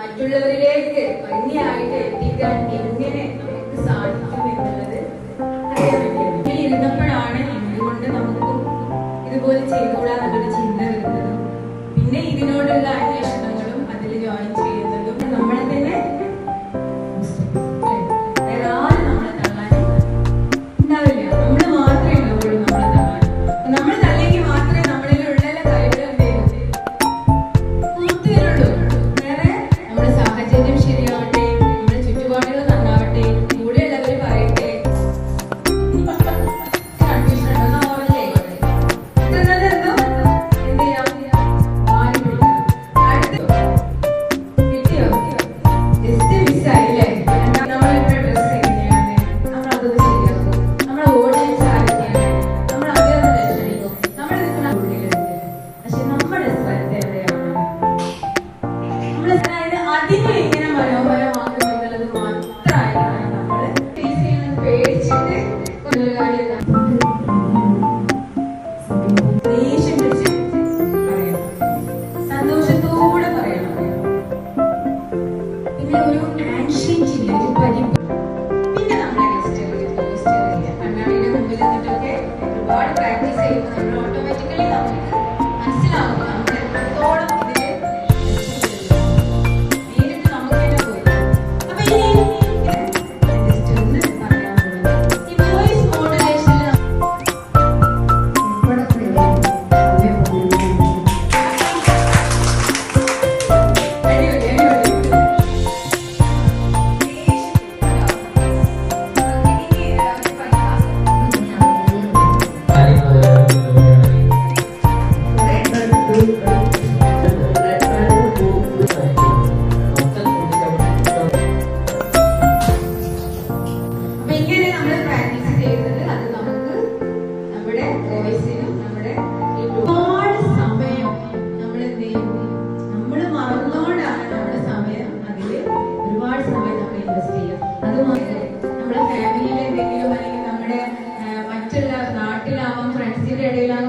മറ്റുള്ളവരിലേക്ക് ഭംഗിയായിട്ട് എത്തിക്കാൻ എങ്ങനെ നമുക്ക് സാധിക്കും എന്നുള്ളത് അറിയാൻ പറ്റും. ഇരുന്നപ്പോഴാണ് എന്തുകൊണ്ട് നമുക്കും ഇതുപോലെ ചെയ്തുകൂടാ എന്നൊരു ചിന്ത വരുന്നതും പിന്നെ ഇതിനോടുള്ള അന്വേഷണങ്ങളും അതിൽ ജോയിൻ ചെയ്യുന്നതും നമ്മളെ തന്നെ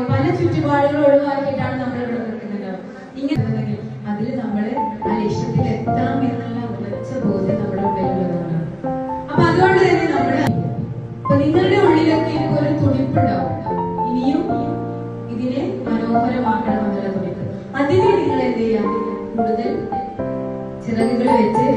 പല ചുറ്റുപാടുകൾ ഒഴിവാക്കിയിട്ടാണ് നമ്മൾ ഇവിടെ നിൽക്കുന്നത്. ഇങ്ങനെ അതിൽ നമ്മൾ ആ ലക്ഷ്യത്തിൽ എത്താം എന്നുള്ള ഉറച്ച ബോധ്യം നമ്മുടെ ഉള്ളിലുള്ളതാണ്. അപ്പൊ അതുകൊണ്ട് തന്നെ നമ്മുടെ നിങ്ങളുടെ ഉള്ളിലൊക്കെ ഒരു തുടിപ്പുണ്ടാവും, ഇനിയും ഇതിനെ മനോഹരമാക്കണം എന്നുള്ള തുടിപ്പ്. അതിനെ നിങ്ങൾ എന്ത് ചെയ്യാം, കൂടുതൽ ചിറകുകൾ വെച്ച്